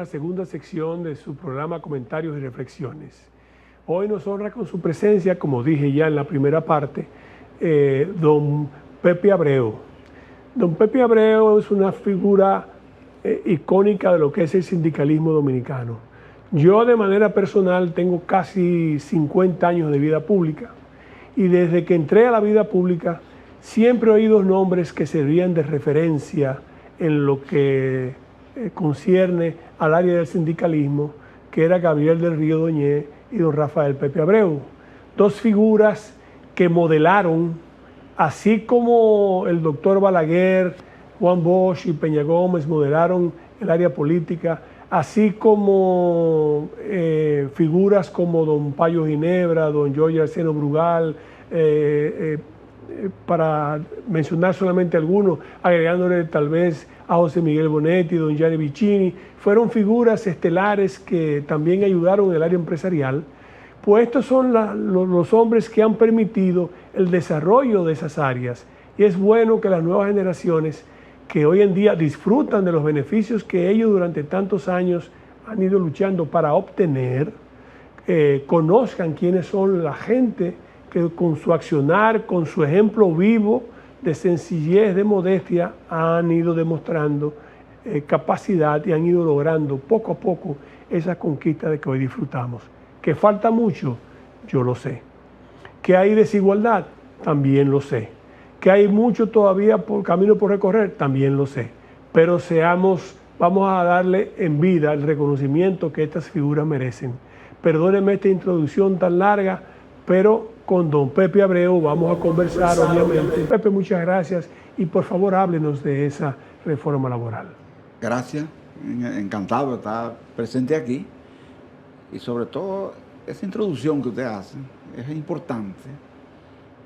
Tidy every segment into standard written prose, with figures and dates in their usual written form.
la segunda sección de su programa Comentarios y Reflexiones. Hoy nos honra con su presencia, como dije ya en la primera parte, don Pepe Abreu. Don Pepe Abreu es una figura icónica de lo que es el sindicalismo dominicano. Yo de manera personal tengo casi 50 años de vida pública y desde que entré a la vida pública siempre he oído nombres que servían de referencia en lo que concierne al área del sindicalismo, que era Gabriel del Río Doñé y don Rafael Pepe Abreu. Dos figuras que modelaron, así como el doctor Balaguer, Juan Bosch y Peña Gómez modelaron el área política, así como figuras como don Payo Ginebra, don Jorge Arseno Brugal, para mencionar solamente algunos, agregándole tal vez a José Miguel Bonetti, don Gianni Vicini, fueron figuras estelares que también ayudaron en el área empresarial. Pues estos son los hombres que han permitido el desarrollo de esas áreas. Y es bueno que las nuevas generaciones que hoy en día disfrutan de los beneficios que ellos durante tantos años han ido luchando para obtener, conozcan quiénes son la gente que con su accionar, con su ejemplo vivo de sencillez, de modestia, han ido demostrando capacidad y han ido logrando poco a poco esa conquista de que hoy disfrutamos. Que falta mucho, yo lo sé. Que hay desigualdad, también lo sé. Que hay mucho todavía por camino por recorrer, también lo sé. Pero vamos a darle en vida el reconocimiento que estas figuras merecen. Perdónenme esta introducción tan larga, pero con don Pepe Abreu vamos a conversar, obviamente. Pepe, muchas gracias y por favor háblenos de esa reforma laboral. Gracias, encantado de estar presente aquí y sobre todo esa introducción que usted hace es importante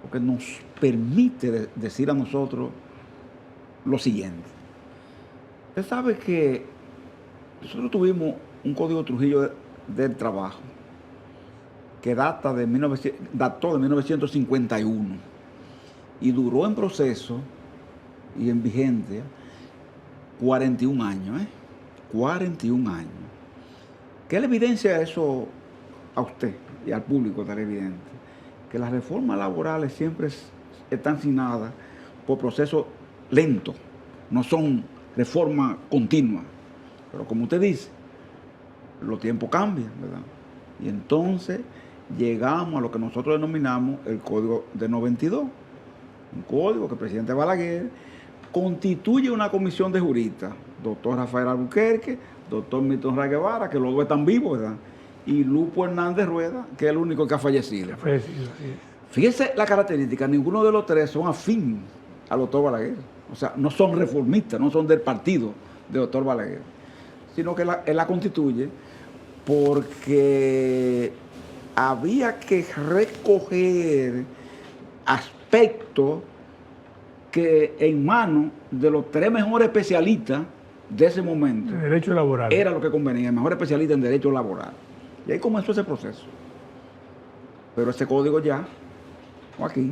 porque nos permite decir a nosotros lo siguiente. Usted sabe que nosotros tuvimos un Código Trujillo del Trabajo que dató de 1951 y duró en proceso y en vigencia 41 años, 41 años. ¿Qué le evidencia eso a usted y al público televidente? Que las reformas laborales siempre están signadas por procesos lentos, no son reformas continuas. Pero como usted dice, los tiempos cambian, ¿verdad? Y entonces llegamos a lo que nosotros denominamos el Código de 92, un código que el presidente Balaguer constituye una comisión de juristas, doctor Rafael Albuquerque, doctor Milton Ray Guevara, que los dos están vivos, ¿verdad? Y Lupo Hernández Rueda, que es el único que ha fallecido. Fíjese la característica, ninguno de los tres son afín al doctor Balaguer. O sea, no son reformistas, no son del partido del doctor Balaguer, sino que él la constituye porque había que recoger aspectos que en manos de los tres mejores especialistas de ese momento, de derecho laboral, era lo que convenía, el mejor especialista en derecho laboral. Y ahí comenzó ese proceso. Pero ese código ya, aquí,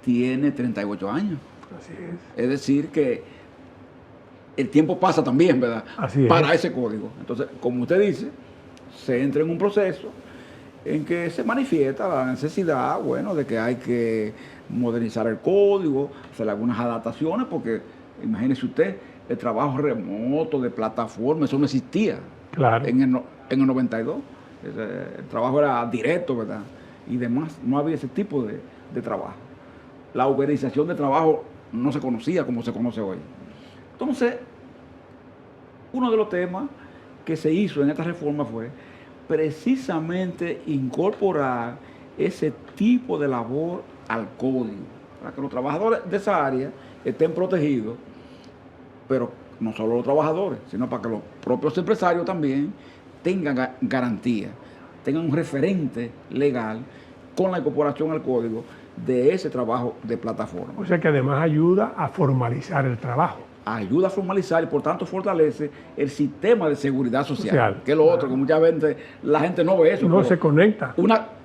tiene 38 años. Así es. Es decir, que el tiempo pasa también, ¿verdad? Así es. Para ese código. Entonces, como usted dice, se entra en un proceso en que se manifiesta la necesidad, bueno, de que hay que modernizar el código, hacer algunas adaptaciones, porque imagínese usted, el trabajo remoto, de plataforma, eso no existía. Claro. En el 92. El trabajo era directo, ¿verdad? Y demás, no había ese tipo de trabajo. La uberización de trabajo no se conocía como se conoce hoy. Entonces, uno de los temas que se hizo en esta reforma fue precisamente incorporar ese tipo de labor al código, para que los trabajadores de esa área estén protegidos, pero no solo los trabajadores, sino para que los propios empresarios también tengan garantía, tengan un referente legal con la incorporación al código de ese trabajo de plataforma. O sea que además ayuda a formalizar el trabajo. Ayuda a formalizar y por tanto fortalece el sistema de seguridad social. Que es lo otro, que muchas veces la gente no ve eso. No se conecta.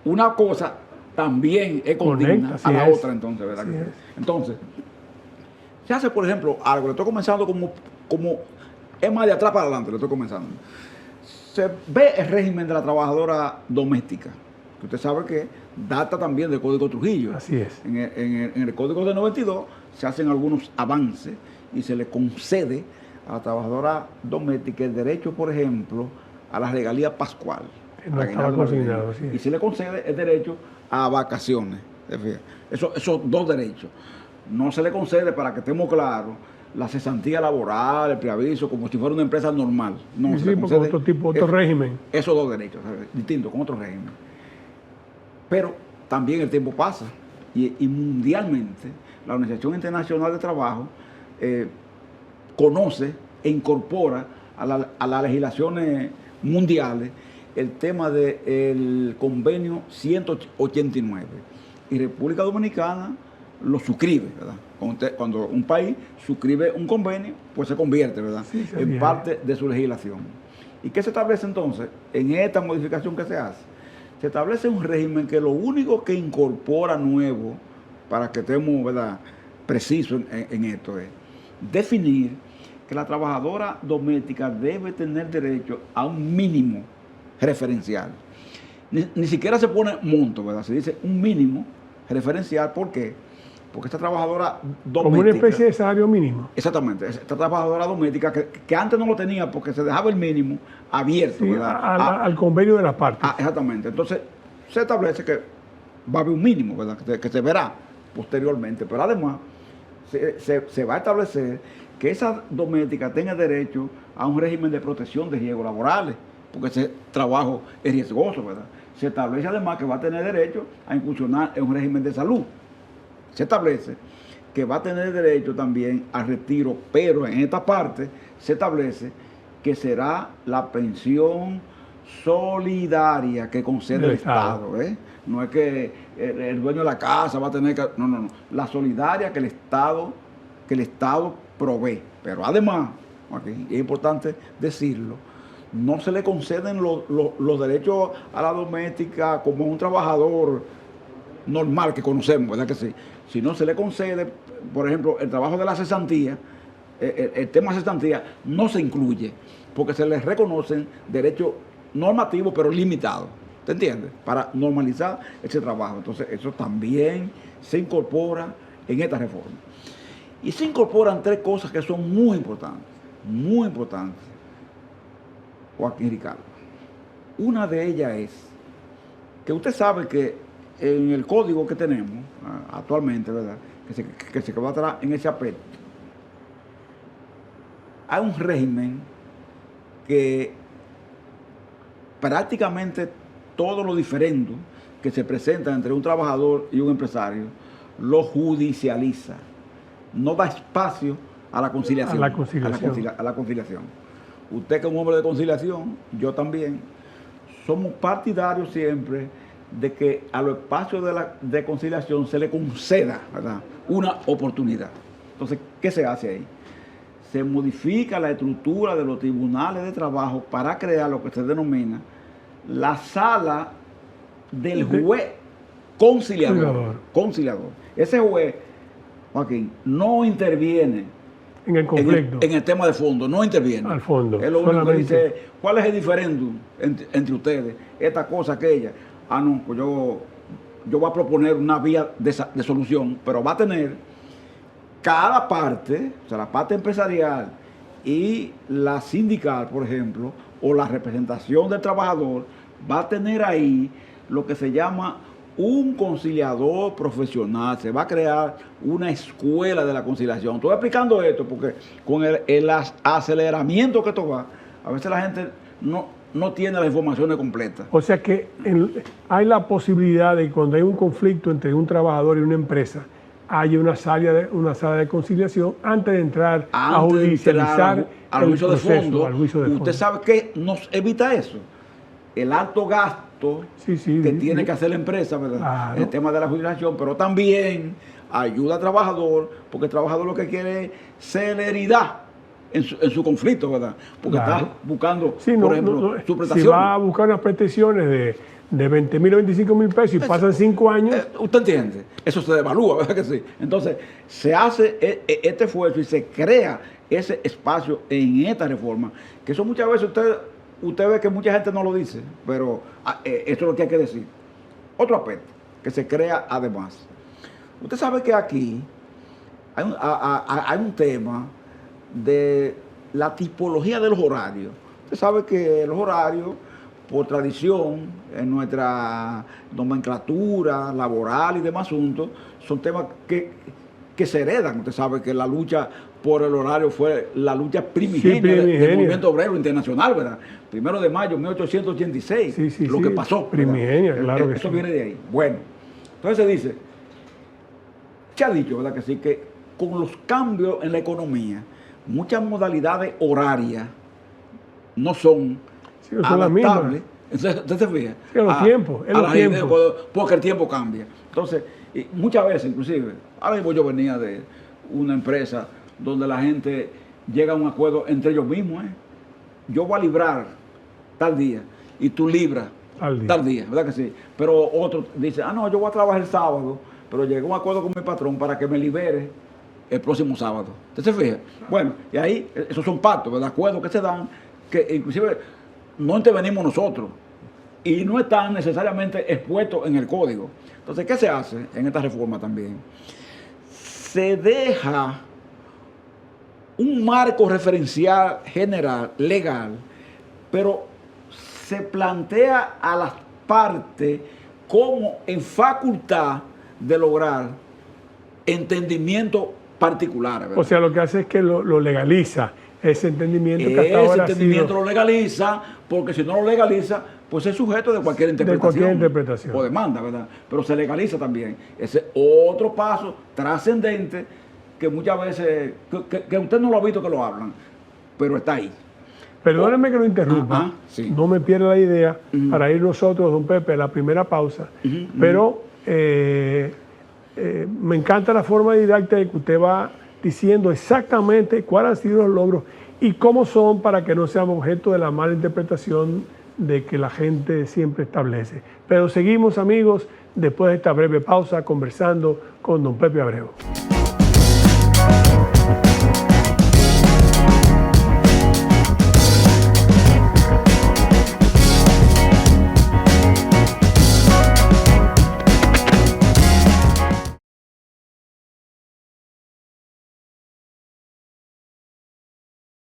Una cosa también es condigna a la otra, entonces, ¿verdad? Entonces, se hace, por ejemplo, algo, le estoy comenzando como es más de atrás para adelante, le estoy comenzando. se ve el régimen de la trabajadora doméstica, que usted sabe que data también del Código Trujillo. Así es. En el Código de 92 se hacen algunos avances y se le concede a la trabajadora doméstica el derecho, por ejemplo, a la regalía pascual. No estaba consignado, sí. Y se le concede el derecho a vacaciones. Esos dos derechos. No se le concede, para que estemos claros, la cesantía laboral, el preaviso, como si fuera una empresa normal. No, sí, porque otro tipo, otro régimen. Esos dos derechos, distintos, con otro régimen. Pero también el tiempo pasa y mundialmente la Organización Internacional de Trabajo conoce e incorpora a las legislaciones mundiales el tema del convenio 189. Y República Dominicana lo suscribe, ¿verdad? Cuando un país suscribe un convenio, pues se convierte, ¿verdad?, sí, en parte de su legislación. ¿Y qué se establece entonces en esta modificación que se hace? Se establece un régimen que lo único que incorpora nuevo, para que estemos, ¿verdad?, precisos en esto, es definir que la trabajadora doméstica debe tener derecho a un mínimo referencial. Ni siquiera se pone monto, ¿verdad? Se dice un mínimo referencial. ¿Por qué? Porque esta trabajadora doméstica... Como una especie de salario mínimo. Exactamente. Esta trabajadora doméstica que antes no lo tenía porque se dejaba el mínimo abierto, sí, ¿verdad? Al convenio de las partes. Exactamente. Entonces, se establece que va a haber un mínimo, ¿verdad?, que se verá posteriormente. Pero además, se va a establecer que esa doméstica tenga derecho a un régimen de protección de riesgos laborales, porque ese trabajo es riesgoso, ¿verdad? Se establece además que va a tener derecho a incursionar en un régimen de salud. Se establece que va a tener derecho también al retiro, pero en esta parte se establece que será la pensión solidaria que concede el Estado. No es que el dueño de la casa va a tener que... No. La solidaria que el Estado provee. Pero además, aquí es importante decirlo, no se le conceden los derechos a la doméstica como a un trabajador normal que conocemos, ¿verdad que sí? Si no se le concede, por ejemplo, el trabajo de la cesantía, el tema de cesantía no se incluye, porque se les reconocen derechos normativos, pero limitados, ¿te entiendes? Para normalizar ese trabajo. Entonces, eso también se incorpora en esta reforma. Y se incorporan tres cosas que son muy importantes, Joaquín y Ricardo. Una de ellas es que usted sabe que en el código que tenemos actualmente, ¿verdad?, que se quedó atrás en ese aspecto, hay un régimen que prácticamente todo lo diferendo que se presenta entre un trabajador y un empresario lo judicializa. No da espacio a la conciliación. A la conciliación. Usted, que es un hombre de conciliación, yo también, somos partidarios siempre de que a los espacios de conciliación se le conceda, ¿verdad?, una oportunidad. Entonces, ¿qué se hace ahí? Se modifica la estructura de los tribunales de trabajo para crear lo que se denomina la sala del juez conciliador. Ese juez, Joaquín, no interviene en el conflicto, en el tema de fondo, no interviene. Al fondo. Es lo único que dice, ¿cuál es el diferéndum entre ustedes? Esta cosa, aquella. No, pues yo voy a proponer una vía de solución, pero va a tener cada parte, o sea, la parte empresarial y la sindical, por ejemplo, o la representación del trabajador, va a tener ahí lo que se llama un conciliador profesional. Se va a crear una escuela de la conciliación. Estoy explicando esto porque con el aceleramiento que esto va, a veces la gente no tiene las informaciones completas. O sea que hay la posibilidad de que cuando hay un conflicto entre un trabajador y una empresa, haya una sala de conciliación antes de entrar a judicializar al juicio de fondo. Usted sabe que nos evita eso. El alto gasto que tiene que hacer la empresa, ¿verdad? Claro. El tema de la jubilación, pero también ayuda al trabajador, porque el trabajador lo que quiere es celeridad en su conflicto, ¿verdad? Porque está buscando, por ejemplo, su prestación. Si va a buscar unas pretensiones de 20,000 o 25,000 pesos y pasan 5 años. ¿Usted entiende? Eso se devalúa, ¿verdad que sí? Entonces, se hace este esfuerzo y se crea ese espacio en esta reforma, que eso muchas veces usted usted ve que mucha gente no lo dice, pero esto es lo que hay que decir. Otro aspecto que se crea además. Usted sabe que aquí hay un tema de la tipología de los horarios. Usted sabe que los horarios, por tradición, en nuestra nomenclatura laboral y demás asuntos, son temas que se heredan. Usted sabe que la lucha por el horario fue la lucha primigenia, del movimiento obrero internacional, ¿verdad? 1 de mayo de 1886, lo que pasó. Primigenia, claro que eso viene de ahí. Bueno, entonces se dice, se ha dicho, ¿verdad? Que sí, que con los cambios en la economía, muchas modalidades horarias no son adaptables. ¿Usted se fija? Sí, los tiempos, porque el tiempo cambia. Entonces, muchas veces, inclusive, ahora mismo yo venía de una empresa donde la gente llega a un acuerdo entre ellos mismos. Yo voy a librar tal día y tú libras tal día, ¿verdad que sí? Pero otro dice, no, yo voy a trabajar el sábado, pero llegué a un acuerdo con mi patrón para que me libere el próximo sábado. ¿Usted se fija? Bueno, y ahí, esos son pactos, ¿verdad? Acuerdos que se dan, que inclusive no intervenimos nosotros y no están necesariamente expuestos en el código. Entonces, ¿qué se hace en esta reforma también? Se deja un marco referencial general, legal, pero se plantea a las partes como en facultad de lograr entendimiento particulares. O sea, lo que hace es que lo legaliza, ese entendimiento que hasta ahora lo legaliza, porque si no lo legaliza, pues es sujeto de cualquier interpretación. O demanda, ¿verdad? Pero se legaliza también. Ese otro paso trascendente que muchas veces, que usted no lo ha visto que lo hablan, pero está ahí. Perdóneme que lo interrumpa, sí. No me pierda la idea, para ir nosotros, don Pepe, a la primera pausa, pero me encanta la forma didáctica de que usted va diciendo exactamente cuáles han sido los logros y cómo son para que no seamos objeto de la mala interpretación de que la gente siempre establece. Pero seguimos, amigos, después de esta breve pausa, conversando con don Pepe Abreu.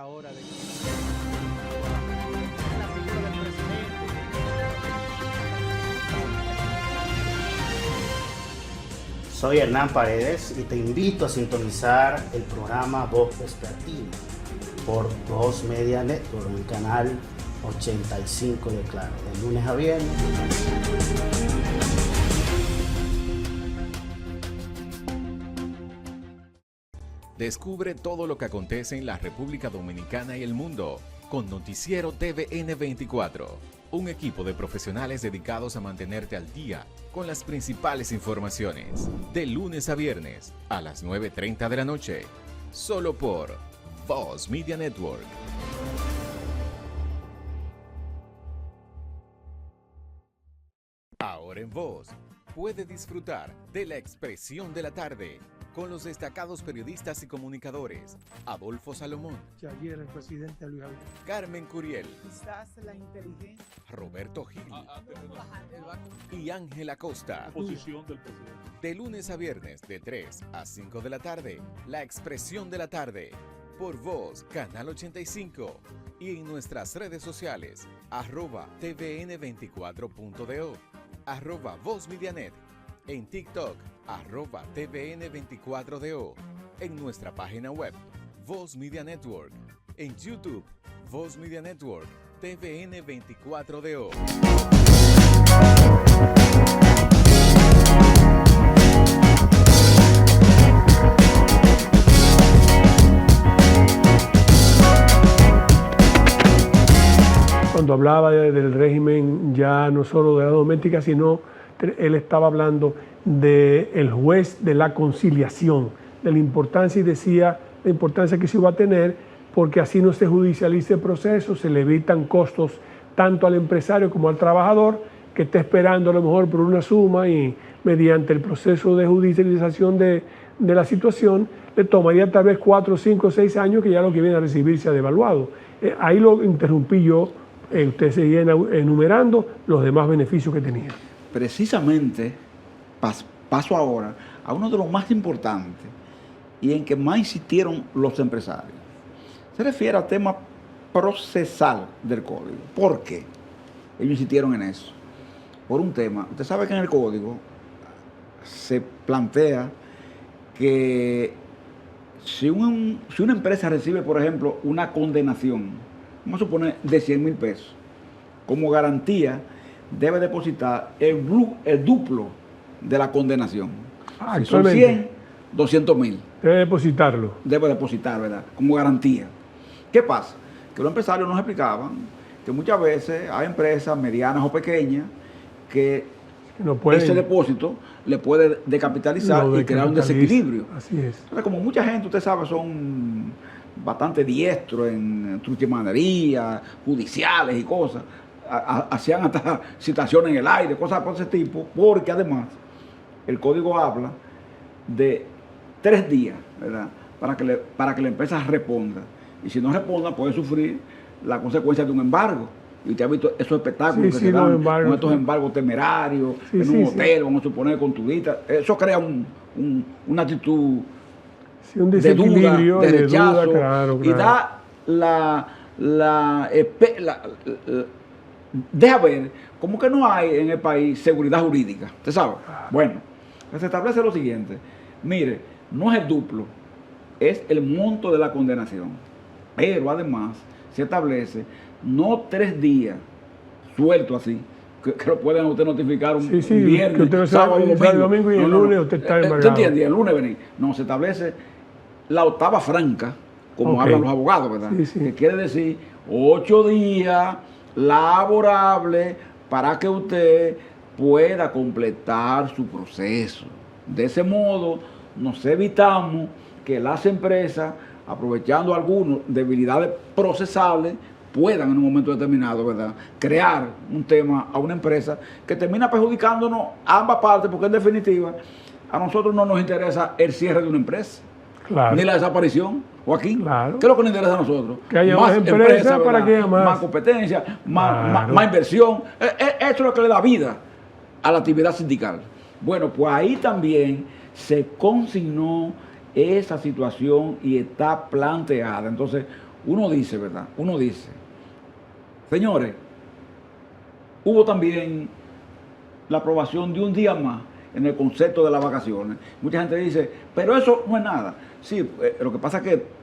Ahora de la figura del presidente. Soy Hernán Paredes y te invito a sintonizar el programa Voz Vespertina por Voz Media Network en el canal 85 de Claro, de lunes a viernes. Descubre todo lo que acontece en la República Dominicana y el mundo con Noticiero TVN 24, un equipo de profesionales dedicados a mantenerte al día con las principales informaciones, de lunes a viernes a las 9:30 de la noche, solo por Voz Media Network. Ahora en Voz, puede disfrutar de La Expresión de la Tarde, con los destacados periodistas y comunicadores Adolfo Salomón, Ayer el presidente Luis Abinader, Carmen Curiel, Quizás la inteligencia. Roberto Gil y Ángel Acosta. Posición del presidente. De lunes a viernes de 3 a 5 de la tarde, La Expresión de la Tarde, por Voz, Canal 85 y en nuestras redes sociales, @tvn24.do, @VozMediaNet, en TikTok, @tvn24do, en nuestra página web, Voz Media Network, en YouTube, Voz Media Network, TVN24DO. Cuando hablaba del régimen ya no solo de la doméstica, sino él estaba hablando del juez de la conciliación, de la importancia, y decía la importancia que se iba a tener, porque así no se judicializa el proceso, se le evitan costos tanto al empresario como al trabajador, que está esperando a lo mejor por una suma y mediante el proceso de judicialización de la situación, le tomaría tal vez 4, 5, 6 años que ya lo que viene a recibir se ha devaluado. Ahí lo interrumpí yo, usted seguía enumerando los demás beneficios que tenía. Precisamente paso ahora a uno de los más importantes y en que más insistieron los empresarios. Se refiere al tema procesal del código. ¿Por qué ellos insistieron en eso? Por un tema. Usted sabe que en el código se plantea que si una empresa recibe, por ejemplo, una condenación, vamos a suponer de 100,000 pesos, como garantía debe depositar el duplo de la condenación. Si son 100, 200,000. Debe depositarlo. Debe depositar, ¿verdad? Como garantía. ¿Qué pasa? Que los empresarios nos explicaban que muchas veces hay empresas medianas o pequeñas que no pueden, ese depósito le puede decapitalizar y crear un desequilibrio. Así es. Entonces, como mucha gente, usted sabe, son bastante diestros en truchimanería, judiciales y cosas, hacían hasta citaciones en el aire, cosas por ese tipo, porque además el código habla de 3 días, ¿verdad?, para que la empresa responda. Y si no responda, puede sufrir la consecuencia de un embargo. Y usted ha visto esos espectáculos que se dan con estos embargos temerarios, en un hotel, vamos a suponer, con turistas. Eso crea una actitud un de duda, de rechazo, claro. Y da deja ver como que no hay en el país seguridad jurídica. ¿Usted sabe? Bueno, se establece lo siguiente. Mire, no es el duplo, es el monto de la condenación. Pero además se establece no 3 días suelto así, que lo pueden usted notificar un viernes, que usted sábado, domingo y el lunes usted está embargado. ¿Usted entiende? El lunes venir. No, se establece la octava franca, como hablan los abogados, ¿verdad? Que quiere decir 8 días laborables para que usted pueda completar su proceso. De ese modo nos evitamos que las empresas, aprovechando algunas debilidades procesables, puedan en un momento determinado, ¿verdad?, crear un tema a una empresa que termina perjudicándonos a ambas partes, porque en definitiva a nosotros no nos interesa el cierre de una empresa, ni la desaparición, o aquí. ¿Qué es lo que nos interesa a nosotros? Que haya más empresas para que haya más competencia, más inversión. Esto es lo que le da vida a la actividad sindical. Bueno, pues ahí también se consignó esa situación y está planteada. Entonces, uno dice, ¿verdad? Uno dice, señores, hubo también la aprobación de un día más en el concepto de las vacaciones. Mucha gente dice, pero eso no es nada. Sí, lo que pasa es que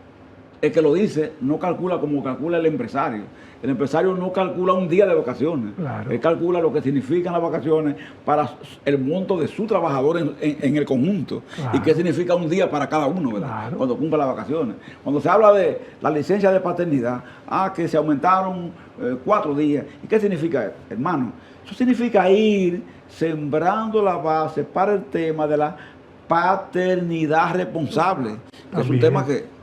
el que lo dice no calcula como calcula el empresario. El empresario no calcula un día de vacaciones. Él calcula lo que significan las vacaciones para el monto de su trabajador en el conjunto. Y qué significa un día para cada uno, ¿verdad? Cuando cumpla las vacaciones. Cuando se habla de la licencia de paternidad, que se aumentaron 4 días. ¿Y qué significa eso? Hermano, eso significa ir sembrando la base para el tema de la paternidad responsable. Es un tema que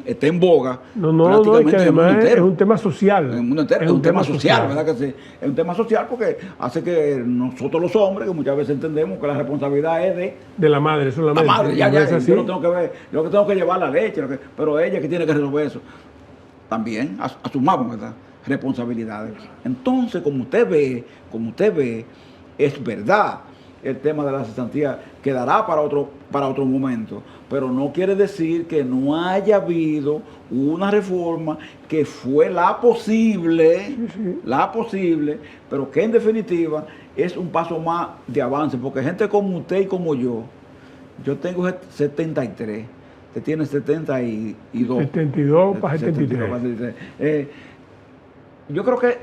está en boga. Que además es un tema social. En el mundo entero es un tema social, ¿verdad que sí? Es un tema social porque hace que nosotros los hombres, que muchas veces entendemos que la responsabilidad es de la madre, solamente. La madre, yo no tengo que ver, yo que tengo que llevar la leche, pero ella que tiene que resolver eso. También asumamos, ¿verdad?, responsabilidades. Entonces, como usted ve, es verdad, el tema de la cesantía quedará para otro momento, pero no quiere decir que no haya habido una reforma que fue la posible, pero que en definitiva es un paso más de avance, porque gente como usted y como yo tengo 73, usted tiene 72. 72 para 73. Yo creo que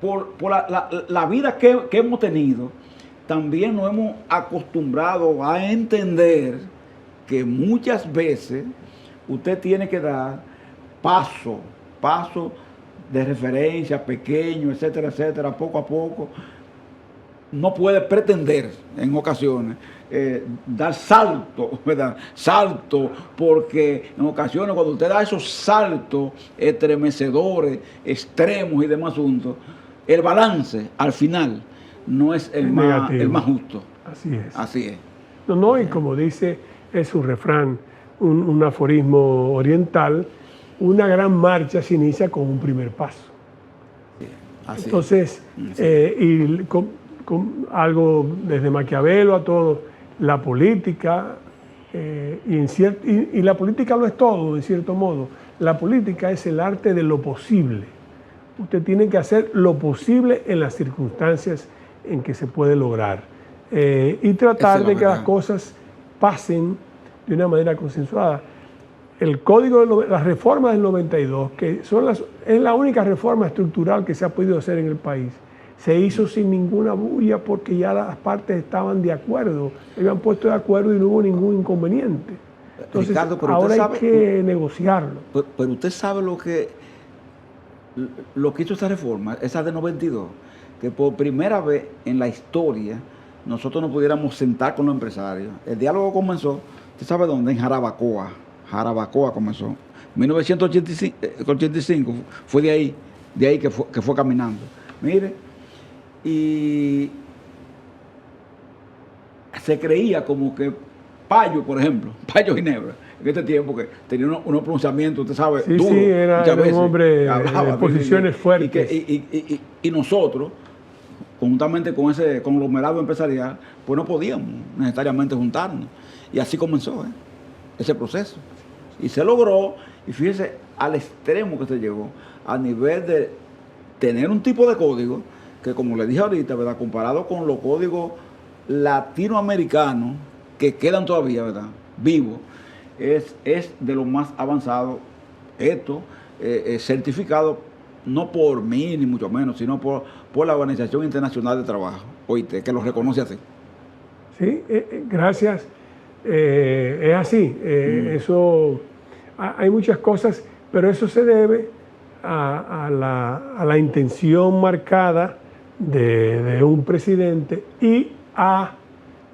por la vida que hemos tenido, también nos hemos acostumbrado a entender que muchas veces usted tiene que dar paso de referencia, pequeño, etcétera, etcétera, poco a poco. No puede pretender en ocasiones dar salto, ¿verdad? Salto, porque en ocasiones cuando usted da esos saltos estremecedores, extremos y demás asuntos, el balance al final no es el más justo. Así es. No, y como dice, es un refrán, un aforismo oriental, una gran marcha se inicia con un primer paso. Así Entonces, y con algo desde Maquiavelo a todo, la política, y la política lo es todo, en cierto modo. La política es el arte de lo posible. Usted tiene que hacer lo posible en las circunstancias en que se puede lograr. Y tratar de que las cosas pasen de una manera consensuada. El código, las reformas del 92, que es la única reforma estructural que se ha podido hacer en el país, se hizo sin ninguna bulla porque ya las partes estaban de acuerdo, se habían puesto de acuerdo y no hubo ningún inconveniente. Entonces, Ricardo, ahora hay que negociarlo. Pero usted sabe lo que hizo esa reforma, esa de 92, que por primera vez en la historia nosotros nos pudiéramos sentar con los empresarios. El diálogo comenzó, ¿usted sabe dónde? En Jarabacoa. Jarabacoa comenzó. 1985 fue de ahí que fue caminando. Mire, y se creía como que Payo, por ejemplo, Payo Ginebra, en este tiempo que tenía unos pronunciamientos, usted sabe, sí, duros. Sí, era un hombre de posiciones fuertes. Y nosotros, conjuntamente con ese conglomerado empresarial, pues no podíamos necesariamente juntarnos. Y así comenzó ese proceso. Y se logró, y fíjese al extremo que se llegó, a nivel de tener un tipo de código que, como le dije ahorita, ¿verdad?, comparado con los códigos latinoamericanos que quedan todavía, ¿verdad?, vivos, es de lo más avanzado. Esto es certificado no por mí, ni mucho menos, sino por la Organización Internacional de Trabajo, OIT, que lo reconoce así. Sí, gracias. Es así. Eso, hay muchas cosas, pero eso se debe a la intención marcada de un presidente y a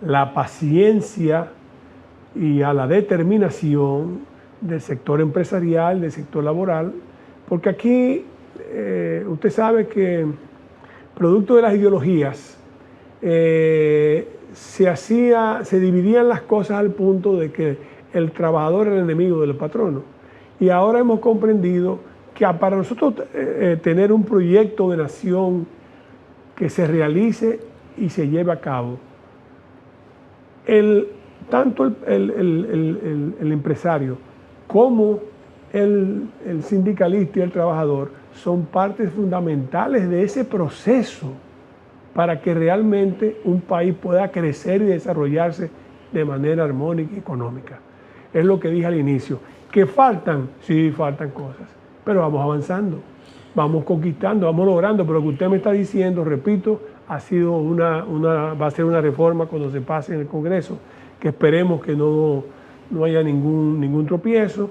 la paciencia y a la determinación del sector empresarial, del sector laboral, porque aquí usted sabe que producto de las ideologías se dividían las cosas al punto de que el trabajador era el enemigo del patrono. Y ahora hemos comprendido que para nosotros tener un proyecto de nación que se realice y se lleve a cabo, tanto el empresario como el sindicalista y el trabajador son partes fundamentales de ese proceso para que realmente un país pueda crecer y desarrollarse de manera armónica y económica. Es lo que dije al inicio. ¿Que faltan? Sí, faltan cosas, pero vamos avanzando, vamos conquistando, vamos logrando, pero lo que usted me está diciendo, repito, va a ser una reforma cuando se pase en el Congreso, que esperemos que no haya ningún tropiezo,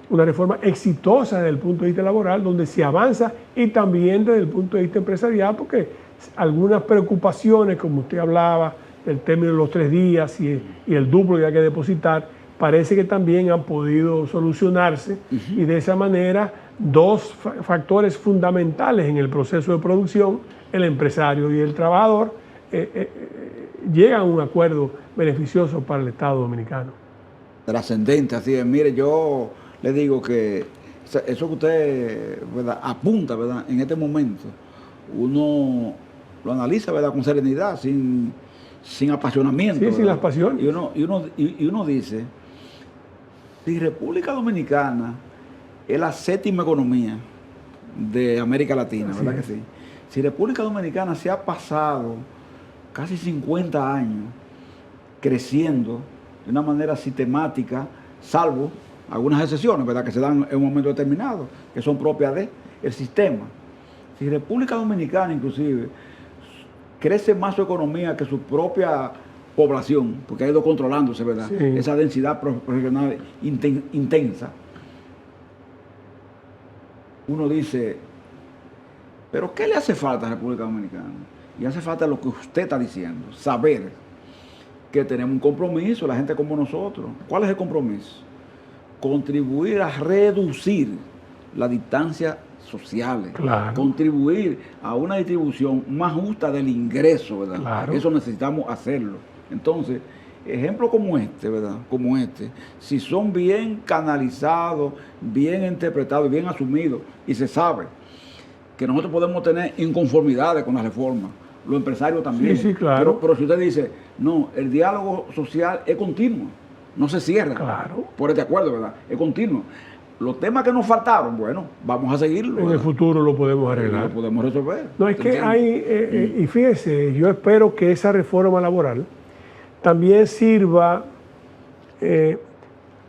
una reforma exitosa desde el punto de vista laboral, donde se avanza, y también desde el punto de vista empresarial, porque algunas preocupaciones, como usted hablaba, del término de los 3 días y el duplo que hay que depositar, parece que también han podido solucionarse, y de esa manera 2 factores fundamentales en el proceso de producción, el empresario y el trabajador, llegan a un acuerdo beneficioso para el Estado dominicano. Trascendente, así es. Mire, yo le digo que eso que usted, ¿verdad?, apunta, ¿verdad?, en este momento, uno lo analiza, ¿verdad?, con serenidad, sin apasionamiento. Sí, ¿verdad?, sin las pasiones. Y uno dice, si República Dominicana es la 7ª economía de América Latina, ¿verdad que sí? Si República Dominicana se ha pasado casi 50 años creciendo de una manera sistemática, salvo algunas excepciones, ¿verdad?, que se dan en un momento determinado, que son propias del sistema. Si República Dominicana inclusive crece más su economía que su propia población, porque ha ido controlándose, ¿verdad?, sí, esa densidad profesional intensa, uno dice, ¿pero qué le hace falta a República Dominicana? Y hace falta lo que usted está diciendo, saber que tenemos un compromiso, la gente como nosotros. ¿Cuál es el compromiso? Contribuir a reducir las distancias sociales, claro, contribuir a una distribución más justa del ingreso, ¿verdad? Claro. Eso necesitamos hacerlo. Entonces, ejemplos como este, ¿verdad?, como este, si son bien canalizados, bien interpretados, bien asumidos, y se sabe que nosotros podemos tener inconformidades con la reforma, los empresarios también. Sí, claro. Pero si usted dice, no, el diálogo social es continuo, no se cierra. Claro. Por este acuerdo, ¿verdad? Es continuo. Los temas que nos faltaron, bueno, vamos a seguirlo. En el futuro lo podemos arreglar. Lo podemos resolver. No, es que hay, y fíjese, yo espero que esa reforma laboral también sirva,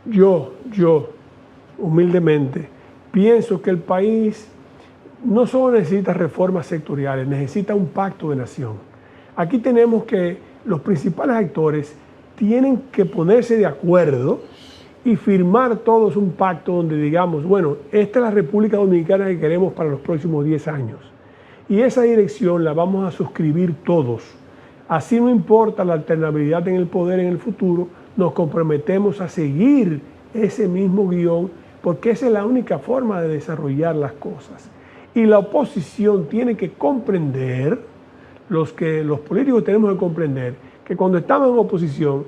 yo, humildemente, pienso que el país no solo necesita reformas sectoriales, necesita un pacto de nación. Aquí tenemos que los principales actores tienen que ponerse de acuerdo y firmar todos un pacto donde digamos, bueno, esta es la República Dominicana que queremos para los próximos 10 años. Y esa dirección la vamos a suscribir todos. Así no importa la alternabilidad en el poder en el futuro, nos comprometemos a seguir ese mismo guión porque esa es la única forma de desarrollar las cosas. Y la oposición tiene que comprender, los políticos tenemos que comprender, que cuando estamos en oposición,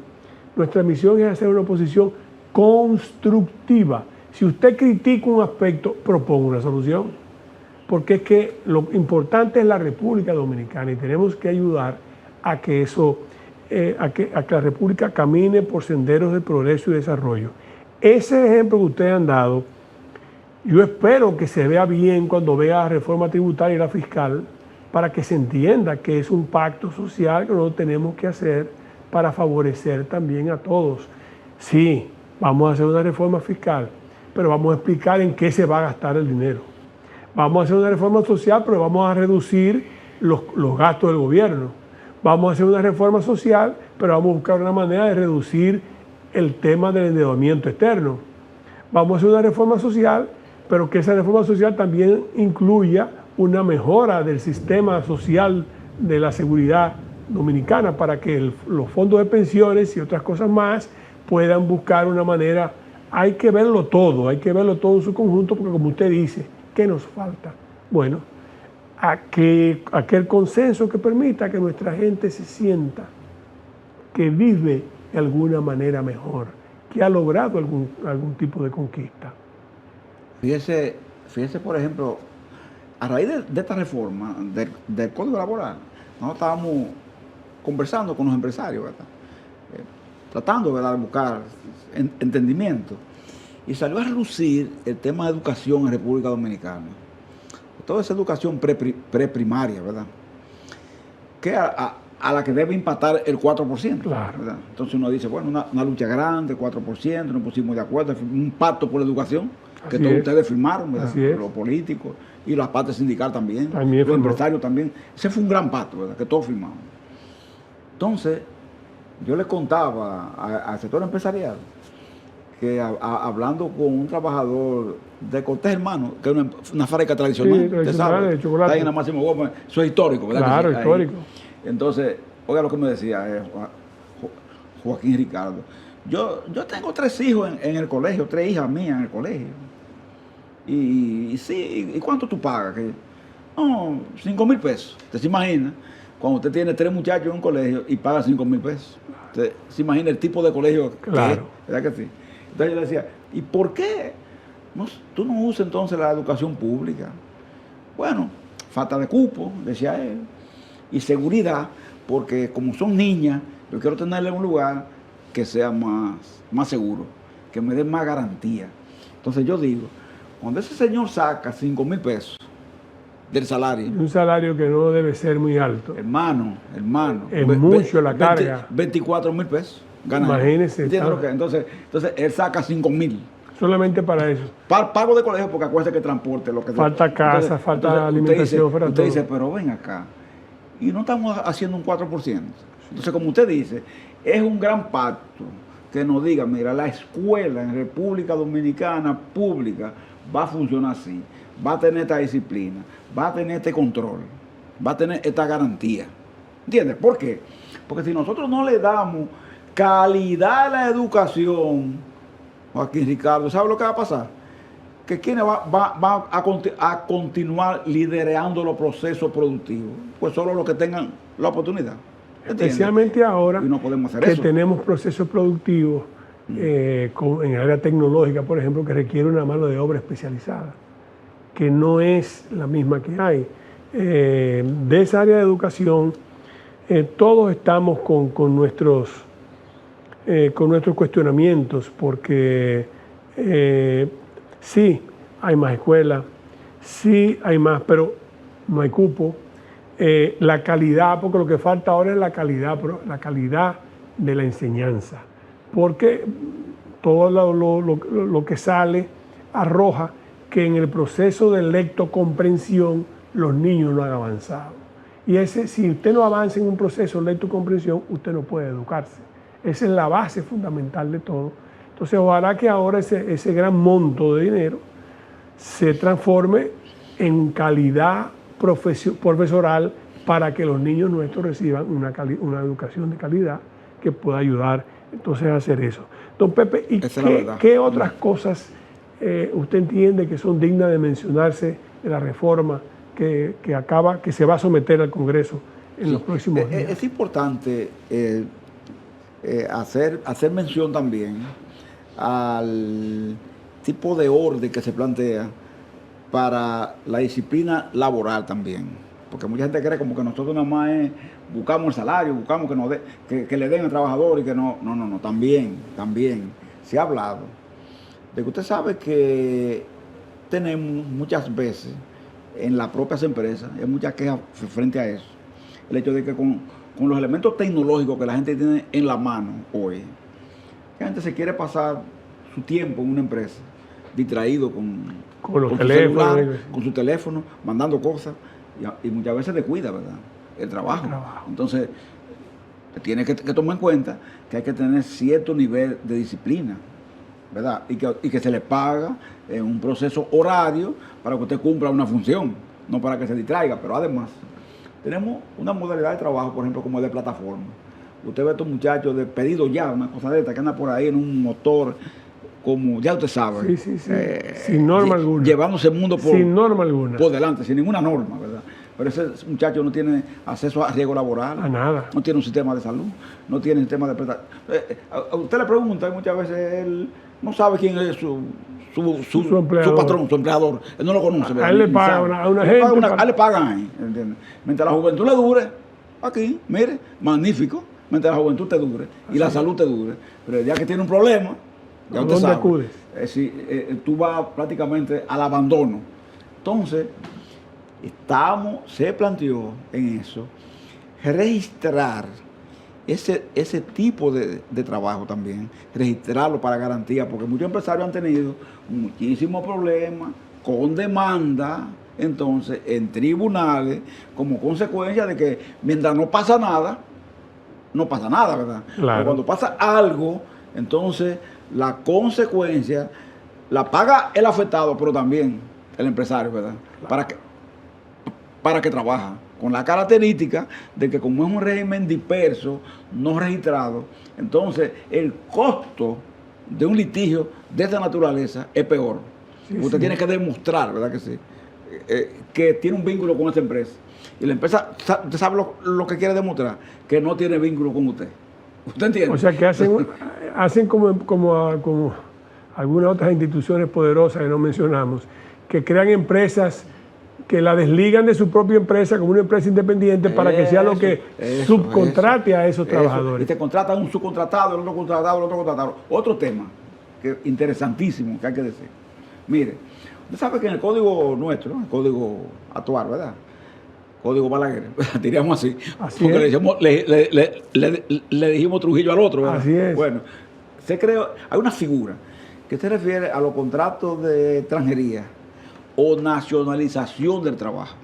nuestra misión es hacer una oposición constructiva. Si usted critica un aspecto, proponga una solución. Porque es que lo importante es la República Dominicana y tenemos que ayudar a que eso, a que la República camine por senderos de progreso y desarrollo. Ese ejemplo que ustedes han dado, yo espero que se vea bien cuando vea la reforma tributaria y la fiscal, para que se entienda que es un pacto social que nosotros tenemos que hacer para favorecer también a todos. Sí, vamos a hacer una reforma fiscal, pero vamos a explicar en qué se va a gastar el dinero. Vamos a hacer una reforma social, pero vamos a reducir los gastos del gobierno. Vamos a hacer una reforma social, pero vamos a buscar una manera de reducir el tema del endeudamiento externo. Vamos a hacer una reforma social, pero que esa reforma social también incluya una mejora del sistema social de la seguridad dominicana para que los fondos de pensiones y otras cosas más puedan buscar una manera. Hay que verlo todo en su conjunto, porque como usted dice, ¿qué nos falta? Bueno, aquel consenso que permita que nuestra gente se sienta que vive de alguna manera mejor, que ha logrado algún tipo de conquista. Fíjese, por ejemplo, a raíz de esta reforma del Código Laboral, nosotros estábamos conversando con los empresarios, ¿verdad? Tratando, ¿verdad?, de buscar entendimiento. Y salió a relucir el tema de educación en República Dominicana. Toda esa educación preprimaria, ¿verdad?, que a la que debe empatar el 4%. Claro. ¿Verdad? Entonces uno dice, bueno, una lucha grande, 4%, nos pusimos de acuerdo, un pacto por la educación, que Así todos es. ustedes firmaron, ¿verdad? Así es. Los políticos y las partes sindicales también los firmó. empresarios también. Ese fue un gran pacto, ¿verdad?, que todos firmamos. Entonces, yo le contaba al sector empresarial que hablando con un trabajador de Cortés Hermano, que es una fábrica tradicional, Sí, usted tradicional, sabe, de chocolate. está ahí en la Máximo Gómez, eso es histórico, ¿verdad? Claro, que sí? histórico. Ahí. Entonces, oiga lo que me decía Joaquín Ricardo. Yo tengo 3 hijos en el colegio, 3 hijas mías en el colegio. Y sí, ¿y cuánto tú pagas? No, 5,000 pesos. ¿Usted se imagina? Cuando usted tiene 3 muchachos en un colegio y paga 5,000 pesos. Usted se imagina el tipo de colegio Claro. que es, ¿verdad que sí? Entonces yo le decía, ¿y por qué tú no usas entonces la educación pública? Bueno, falta de cupo, decía él, y seguridad, porque como son niñas, yo quiero tenerle un lugar que sea más seguro, que me dé más garantía. Entonces yo digo, cuando ese señor saca 5,000 pesos del salario, Un salario que no debe ser muy alto. hermano, Es mucho la carga. 24,000 pesos. Gana. Imagínese, ¿Entiendes claro. lo que? Entonces él saca 5,000. Solamente para eso. Pago de colegio porque acuérdate que transporte lo que Falta casa, falta alimentación, falta usted todo. dice, pero ven acá. Y no estamos haciendo un 4%. Entonces, como usted dice, es un gran pacto que nos diga, mira, la escuela en República Dominicana pública va a funcionar así, va a tener esta disciplina, va a tener este control, va a tener esta garantía. ¿Entiendes? ¿Por qué? Porque si nosotros no le damos calidad a la educación, Joaquín Ricardo, ¿sabe lo que va a pasar? Que quienes van a continuar liderando los procesos productivos, pues solo los que tengan la oportunidad. ¿Entiendes? Especialmente ahora Y no podemos hacer que eso. tenemos procesos productivos en el área tecnológica, por ejemplo, que requiere una mano de obra especializada, que no es la misma que hay. De esa área de educación, todos estamos con nuestros cuestionamientos, porque sí, hay más escuelas, sí hay más, pero no hay cupo. La calidad, porque lo que falta ahora es la calidad de la enseñanza, porque todo lo que sale arroja que en el proceso de lectocomprensión los niños no han avanzado. Y si usted no avanza en un proceso de lectocomprensión, usted no puede educarse. Esa es la base fundamental de todo. Entonces, ojalá que ahora ese gran monto de dinero se transforme en calidad profesoral para que los niños nuestros reciban una educación de calidad que pueda ayudar entonces a hacer eso. Don Pepe, ¿y qué otras cosas usted entiende que son dignas de mencionarse de la reforma que se va a someter al Congreso en los próximos días? Es importante hacer mención también al tipo de orden que se plantea para la disciplina laboral también, porque mucha gente cree como que nosotros nada más buscamos el salario, buscamos que le den al trabajador y que no, también se ha hablado de que usted sabe que tenemos muchas veces en las propias empresas, hay muchas quejas frente a eso, el hecho de que con los elementos tecnológicos que la gente tiene en la mano hoy, la gente se quiere pasar su tiempo en una empresa distraído con los teléfonos, con su teléfono, mandando cosas, y muchas veces descuida, ¿verdad?, el trabajo. Entonces, tiene que tomar en cuenta que hay que tener cierto nivel de disciplina, ¿verdad? Y que se le paga en un proceso horario para que usted cumpla una función, no para que se distraiga. Pero además, tenemos una modalidad de trabajo, por ejemplo, como el de plataforma. Usted ve a estos muchachos de pedido ya, una cosa de esta, que anda por ahí en un motor, como ya usted sabe. Sí. Sin norma alguna. Llevándose el mundo sin norma alguna. Por delante, sin ninguna norma, ¿verdad? Pero ese muchacho no tiene acceso a riesgo laboral. A nada. No tiene un sistema de salud, no tiene un sistema de prestación. A usted le pregunta y muchas veces él no sabe quién es su patrón, su empleador. Él no lo conoce. A él le pagan a una gente. A él le pagan ahí, ¿entiendes? Mientras la juventud le dure, aquí, mire, magnífico. Mientras la juventud te dure y la salud te dure. Pero el día que tiene un problema, ya usted sabe. ¿Dónde acudes? Tú vas prácticamente al abandono. Entonces, se planteó en eso registrar ese tipo de trabajo también, registrarlo para garantía, porque muchos empresarios han tenido muchísimos problemas con demanda, entonces, en tribunales, como consecuencia de que mientras no pasa nada, ¿verdad? Claro. Pero cuando pasa algo, entonces la consecuencia la paga el afectado, pero también el empresario, ¿verdad? Claro. Para que trabaja, con la característica de que como es un régimen disperso, no registrado, entonces el costo de un litigio de esta naturaleza es peor. Usted tiene que demostrar, ¿verdad que sí?, que tiene un vínculo con esa empresa. Y la empresa, usted sabe lo que quiere demostrar, que no tiene vínculo con usted. ¿Usted entiende? O sea que hacen como algunas otras instituciones poderosas que no mencionamos, que crean empresas que la desligan de su propia empresa como una empresa independiente para que sea lo que subcontrate a esos trabajadores. Y te contratan un subcontratado, el otro contratado. Otro tema que interesantísimo que hay que decir. Mire, usted sabe que en el código nuestro, el código actual, ¿verdad?, Código Balaguer, diríamos así porque le dijimos Trujillo al otro, ¿verdad? Así es. Bueno, hay una figura que se refiere a los contratos de extranjería o nacionalización del trabajo.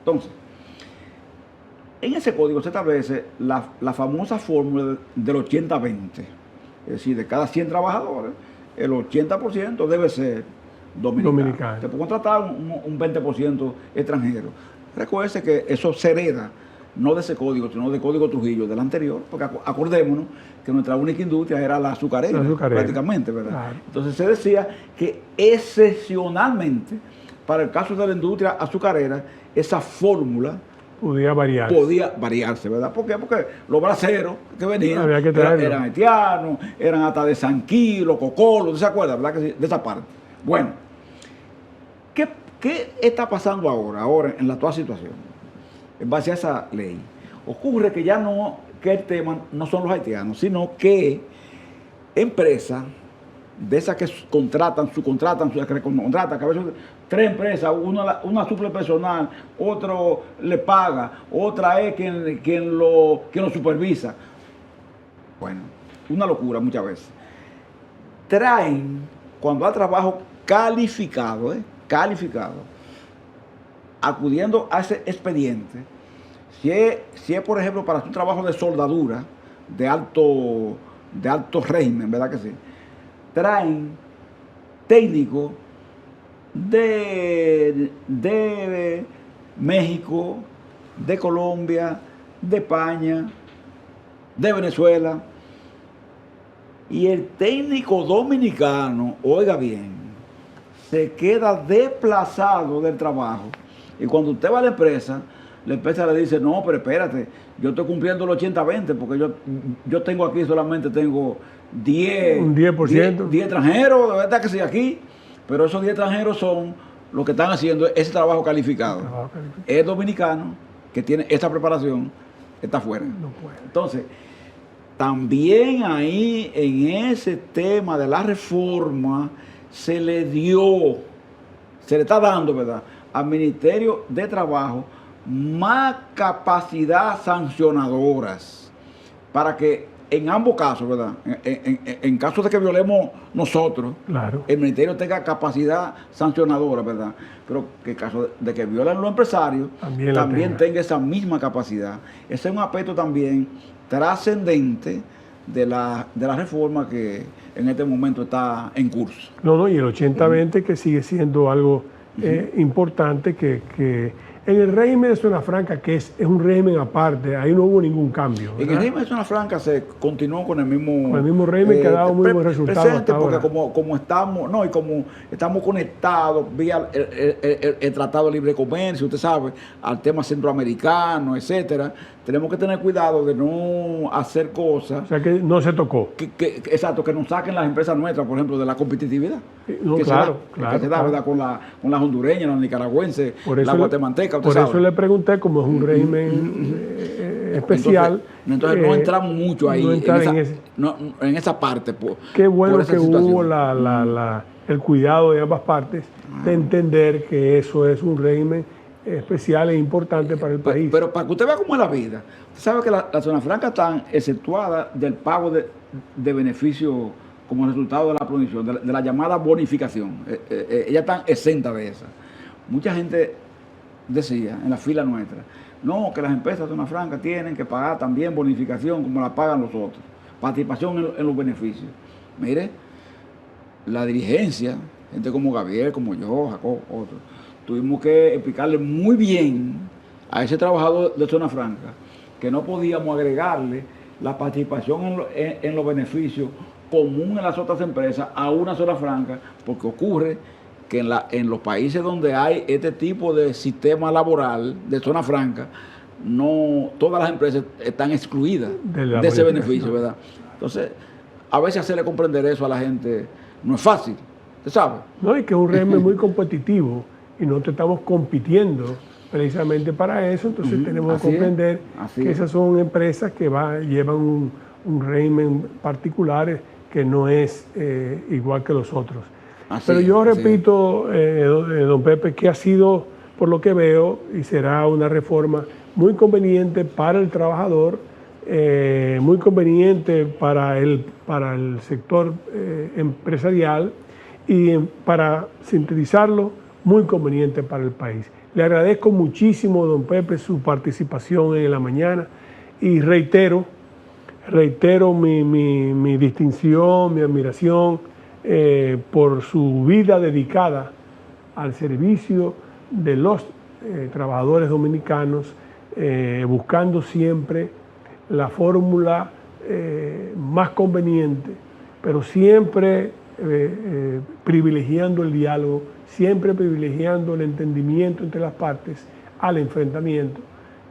Entonces, en ese código se establece la famosa fórmula del 80-20. Es decir, de cada 100 trabajadores, el 80% debe ser dominicano. Se puede contratar un 20% extranjero. Recuerde que eso se hereda, no de ese código, sino del código Trujillo, del anterior, porque acordémonos que nuestra única industria era la azucarera. Prácticamente, ¿verdad? Claro. Entonces se decía que excepcionalmente, para el caso de la industria azucarera, esa fórmula podía variarse, ¿verdad? ¿Por qué? Porque los braceros que venían eran haitianos, eran hasta de Sanquí, los cocolos, ¿se acuerdan, verdad? De esa parte. Bueno, ¿Qué está pasando ahora en la actual situación? En base a esa ley, ocurre que ya no, que el tema no son los haitianos, sino que empresas de esas que subcontratan, que recontratan, que a veces 3 empresas, una suple personal, otro le paga, otra es quien lo supervisa. Bueno, una locura muchas veces. Traen, cuando hay trabajo calificado, acudiendo a ese expediente, si es por ejemplo para un trabajo de soldadura de alto régimen, ¿verdad que sí? Traen técnicos de México, de Colombia, de España, de Venezuela, y el técnico dominicano, oiga bien, se queda desplazado del trabajo, y cuando usted va a la empresa le dice, no, pero espérate, yo estoy cumpliendo el 80-20, porque yo tengo aquí solamente tengo 10, un 10%. 10 extranjeros, de verdad que sí, aquí, pero esos 10 extranjeros son los que están haciendo ese trabajo calificado. El dominicano que tiene esta preparación está fuera. No puede. Entonces, también ahí en ese tema de la reforma se le está dando, ¿verdad?, al Ministerio de Trabajo más capacidad sancionadoras para que en ambos casos, ¿verdad?, en caso de que violemos nosotros, claro, el Ministerio tenga capacidad sancionadora, ¿verdad? Pero que en caso de que violen los empresarios, también tenga esa misma capacidad. Ese es un aspecto también trascendente de la reforma que en este momento está en curso. No, y el 80-20 que sigue siendo algo importante que en el régimen de Zona Franca, que es un régimen aparte, ahí no hubo ningún cambio, ¿verdad? En el régimen de Zona Franca se continuó con el mismo régimen que ha dado muy buen resultado presente, hasta porque ahora. como estamos conectados vía el Tratado de Libre Comercio, usted sabe, al tema centroamericano, etcétera, tenemos que tener cuidado de no hacer cosas. O sea, que no se tocó. Exacto, que nos saquen las empresas nuestras, por ejemplo, de la competitividad. No, que claro, se da, ¿verdad?, con las hondureñas, las nicaragüenses, la guatemalteca. Por eso le pregunté, como es un régimen especial. Entonces no entramos mucho ahí, no en esa parte. Qué bueno que hubo el cuidado de ambas partes de entender que eso es un régimen especial e importante para el país. Pero para que usted vea cómo es la vida, usted sabe que la Zona Franca está exceptuada del pago de beneficios como resultado de la producción, de la llamada bonificación. Ellas están exentas de esa. Mucha gente decía en la fila nuestra, no, que las empresas de Zona Franca tienen que pagar también bonificación como la pagan los otros, participación en los beneficios. Mire, la dirigencia, gente como Gabriel, como yo, Jacob, otros, tuvimos que explicarle muy bien a ese trabajador de Zona Franca que no podíamos agregarle la participación en los beneficios común en las otras empresas a una Zona Franca, porque ocurre que en los países donde hay este tipo de sistema laboral de Zona Franca, no todas las empresas están excluidas de ese beneficio, ¿verdad? Entonces, a veces hacerle comprender eso a la gente no es fácil, ¿usted sabe? No, y que es un régimen muy competitivo y nosotros estamos compitiendo precisamente para eso, entonces tenemos que comprender que esas son empresas que llevan un régimen particular que no es igual que los otros. Pero yo repito, don Pepe, que ha sido, por lo que veo, y será una reforma muy conveniente para el trabajador, muy conveniente para el sector empresarial y, para sintetizarlo, muy conveniente para el país. Le agradezco muchísimo, don Pepe, su participación en la mañana y reitero mi distinción, mi admiración por su vida dedicada al servicio de los trabajadores dominicanos, buscando siempre la fórmula más conveniente, pero siempre privilegiando el diálogo, siempre privilegiando el entendimiento entre las partes al enfrentamiento,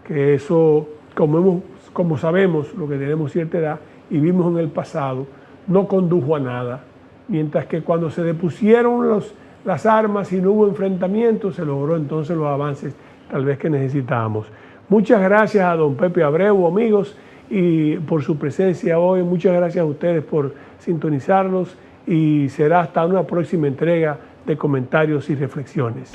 que eso, como sabemos, lo que tenemos cierta edad y vimos en el pasado, no condujo a nada, mientras que cuando se depusieron las armas y no hubo enfrentamiento, se logró entonces los avances tal vez que necesitábamos. Muchas gracias a don Pepe Abreu, amigos, y por su presencia hoy. Muchas gracias a ustedes por sintonizarnos y será hasta una próxima entrega de comentarios y reflexiones.